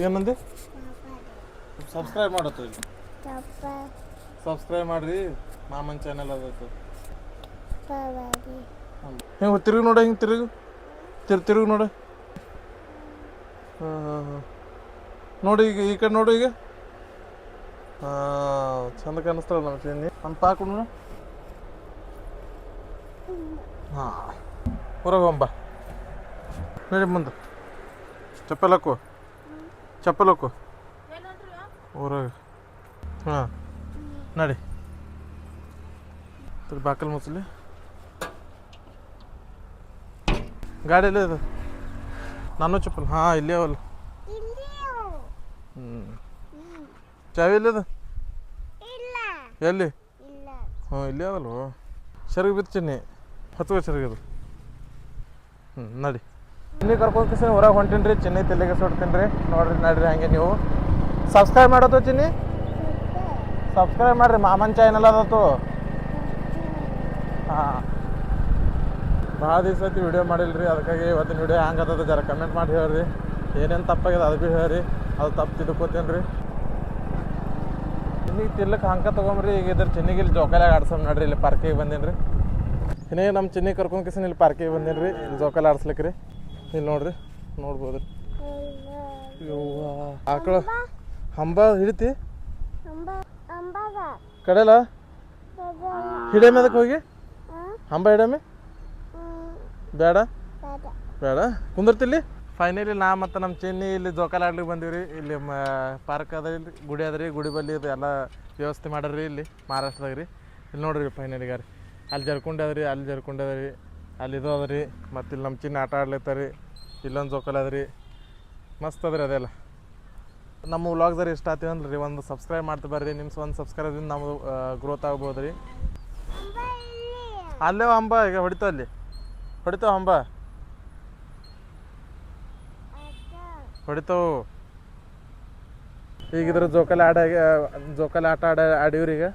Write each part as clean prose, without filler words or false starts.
ಏನಂದೆ ಸಬ್ಸ್ಕ್ರೈಬ್ ಮಾಡತ್ತು ಈಗ ಸಬ್ಸ್ಕ್ರೈಬ್ ಮಾಡ್ರಿ ಮಾಮನ್ ಚಾನಲ್ ಅದತ್ತು ಹಿಂಗೆ ತಿರುಗಿ ನೋಡ ಹಿಂಗೆ ತಿರುಗಿ ನೋಡ ಹಾಂ ನೋಡಿ ಈಗ ಈ ಕಡೆ ನೋಡು ಈಗ ಹಾಂ ಚಂದ ಕಾಣಿಸ್ತಾಳ ನಮ್ಮ ಚಿನ್ನಿ ಅಂತ ಪಾಕು ನೋಡ ಹಾಂ ಹೊರಗೆ ಹೋಂಬ ನಡಿ ಮುಂದೆ ಚಪ್ಪಲ್ ಹಾಕು ಹೊರಗೆ ಹಾಂ ನಡಿ ಬಾಕಲ್ ಮುಚ್ಚಲಿ ಗಾಡಿಯಲ್ಲೇ ಇದು ನಾನು ಚಪ್ಪಲ್ ಹಾಂ ಇಲ್ಲೇ ಅವಲ್ಲ ಚಾವಿ ಇಲ್ಲದ ಎಲ್ಲಿ ಹಾಂ ಇಲ್ಲೇ ಅವಲ್ವ ಸರಿಗೆ ಬಿತ್ತು ಚಿನ್ನಿ ಹತ್ತುವ ಸರಿಗದು ನಡಿ ಚಿನ್ನಿ ಕರ್ಕೊಂಡು ಹೊರಗೆ ಹೊಂಟೀನಿ ರೀ ಚಿನ್ನಿ ತಲೆಗೆ ಸುಡ್ತೀನಿ ರೀ ನೋಡ್ರಿ ನಡ್ರಿ ಹಂಗೆ ನೀವು ಸಬ್ಸ್ಕ್ರೈಬ್ ಮಾಡೋದು ಚಿನ್ನಿ ಸಬ್ಸ್ಕ್ರೈಬ್ ಮಾಡಿರಿ ಮಾಮನ್ ಚಾನಲ್ ಅದತ್ತು ಹಾಂ ಭಾಳ ದಿವಸ ಐತಿ ವಿಡಿಯೋ ಮಾಡಿಲ್ರಿ ಅದಕ್ಕಾಗಿ ಇವತ್ತಿನ ವಿಡಿಯೋ ಹ್ಯಾಂಗೆ ಅದ ಜರ ಕಮೆಂಟ್ ಮಾಡಿ ಹೇಳ್ರಿ ಏನೇನು ತಪ್ಪಾಗ್ಯದ ಅದು ಭೀ ಹೇಳ್ರಿ ಅದು ತಪ್ಪು ತಿಳ್ಕೊತೀನಿ ರೀ ಚಿನ್ನಿಗೆ ತಿರ್ಲಕ್ಕೆ ಹಂಗೆ ತೊಗೊಂಬ್ರಿ ಈಗ ಇದ್ರ ಚಿನ್ನಿಗೆ ಇಲ್ಲಿ ಜೋಕಾಲಾಗ ಆಡ್ಸಮ್ ನೋಡ್ರಿ ಇಲ್ಲಿ ಪಾರ್ಕಿಗೆ ಬಂದೀನಿ ರೀ ಇನ್ನೇ ನಮ್ಮ ಚಿನ್ನಿ ಕರ್ಕೊಂಡು ಇಲ್ಲಿ ಪಾರ್ಕಿಗೆ ಬಂದೀನಿ ರೀ ಇಲ್ಲಿ ಜೋಕಾಲ ಆಡ್ಸ್ಲಿಕ್ಕೆ ರೀ ಇಲ್ಲಿ ನೋಡ್ರಿ ನೋಡ್ಬೋದು ರೀ ಯವ್ವ ಆಕಳ ಹಂಬ ಹಿಡಿತಿ ಕಡೆಲ್ಲ ಹಿಡಿಯಮೆ ಅದಕ್ಕೆ ಹೋಗಿ ಹಂಬ ಹಿಡಿಯಮೆ ಬೇಡ ಬೇಡ ಕುಂದಿರ್ತಿಲ್ಲಿ ಫೈನಲಿ ನಾ ಮತ್ತು ನಮ್ಮ ಚಿನ್ನಿ ಇಲ್ಲಿ ಜೋಕಾಲ ಆಡ್ಲಿಕ್ಕೆ ಬಂದೀವಿ ರೀ ಇಲ್ಲಿ ಪಾರ್ಕ್ ಅದ ಇಲ್ಲಿ ಗುಡಿ ಅದ ರೀ ಗುಡಿ ಬಲ್ಲಿ ಇದು ಎಲ್ಲ ವ್ಯವಸ್ಥೆ ಮಾಡ್ರಿ ಇಲ್ಲಿ ಮಹಾರಾಷ್ಟ್ರದಾಗ ರೀ ಇಲ್ಲಿ ನೋಡ್ರಿ ಫೈನಲಿಗೆ ರೀ ಅಲ್ಲಿ ಜರ್ಕೊಂಡೆ ಅದ ರೀ ಅಲ್ಲಿ ಜರ್ಕೊಂಡೆ ಅದ ರೀ ಅಲ್ಲಿ ಇದು ಅದ ರೀ ಮತ್ತು ಇಲ್ಲಿ ನಮ್ಮ ಚಿನ್ನ ಆಟ ಆಡ್ಲತ್ತಾರ ರೀ ಇಲ್ಲೊಂದು ಜೋಕಾಲ ಅದ ರೀ ಮಸ್ತ್ ಅದ ರೀ ಅದೆಲ್ಲ ನಮ್ಮ ವ್ಲಾಗ್ದಾರ ಇಷ್ಟ ಆತೀವಿ ಅಂದ್ರೆ ರೀ ಒಂದು ಸಬ್ಸ್ಕ್ರೈಬ್ ಮಾಡ್ತಾ ಬರ್ರಿ ನಿಮ್ಮ ಒಂದು ಸಬ್ಸ್ಕ್ರೈಬ್ದಿಂದ ನಮ್ಮದು ಗ್ರೋತ್ ಆಗ್ಬೋದು ರೀ ಅಲ್ಲೇ ಹಂಬ ಈಗ ಹೊಡಿತಾವ ಹಂಬ ಹೊಡಿತಾವು ಈಗ ಇದ್ರ ಜೋಕಾಲ ಆಟ ಆಡೀವ್ರಿ ಈಗ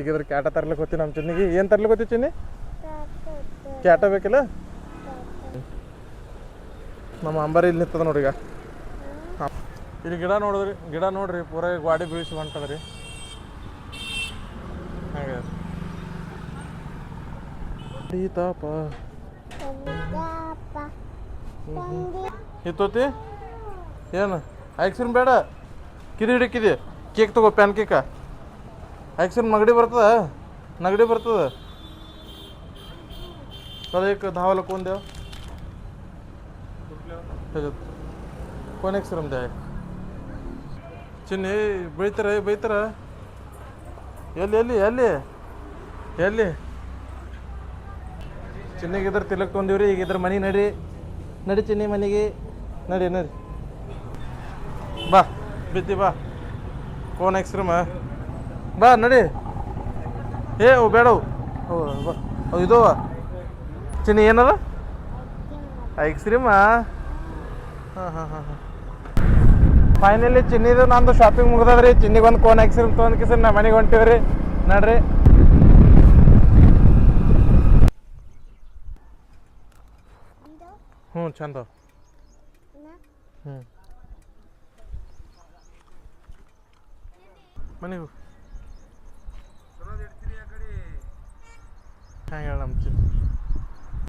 ಇದ್ರ ಕ್ಯಾಟ ತರ್ಲಿಕ್ಕೆ ಹೋಗ್ತೀವಿ ನಮ್ಮ ಚಿನ್ನಿಗೆ ಏನು ತರ್ಲಿಕ್ಕೆ ಹೋಗ್ತೀವಿ ಚಿನ್ನಿ ಕ್ಯಾಟ ಬೇಕಿಲ್ಲ ನಮ್ಮ ಅಂಬಾರಿ ಇಲ್ಲಿ ನಿಂತದ ನೋಡ್ರಿ ಈಗ ಹಾಂ ಇಲ್ಲಿ ಗಿಡ ನೋಡ್ರಿ ಪೂರ ಗಾಡಿ ಬೀಳಿಸಿ ಹೊಂಟದ್ರಿ ಹಾಗೆ ಸೀತಾಪ ಇತ್ತೋತಿ ಏನು ಐಕ್ಸಿನ್ ಬೇಡ ಕಿದಿ ಹಿಡಿಕಿದಿ ಕೇಕ್ ತಗೋ ಪ್ಯಾನ್ ಕೇಕ ಐಕ್ಸಿನ್ ನಗಡಿ ಬರ್ತದ कल एक धावाला कोण द्याव त्याच्यात कोण एक्सरम द्या ಚಿನ್ನಿ ಬೈತಾರ ಎಲ್ಲಿ ಚಿನ್ನಿಗೆ ಇದ್ರ ತಿಲಕ್ ತೊಂದಿವ್ರಿ ಈಗ ಇದ್ರ ಮನೆ ನಡಿ ಚಿನ್ನಿ ಮನೆಗೆ ನಡಿ ಬಾ ಬಿದ್ದಿ ಬಾ ಕೋನ್ ಎಕ್ಸ್ಟ್ರೀಮ್ ಬಾ ನಡಿ ಓ ಬೇಡವು ಅವು ಇದು ಚಿನ್ನಿ ಏನದ ಐಕ್ಸ್ರೀಮಾ ಹಾಂ ಫೈನಲಿ ಚಿನ್ನಿದು ನಂದು ಶಾಪಿಂಗ್ ಮುಗ್ದದ್ರಿ ಚಿನ್ನಿಗೆ ಒಂದು ಕೋನ್ ಐಕ್ಸ್ರೀಮ್ ತೊಗೊಂಡ್ಕಿಸಿ ನಾ ಮನೆಗೆ ಹೊಂಟಿವ್ರಿ ನಡ್ರಿ ಚಂದ ಮನೆಗೂ ಹೆಂಗೆ ಹೇಳ ನಮ್ಮ ಚಿನ್ನ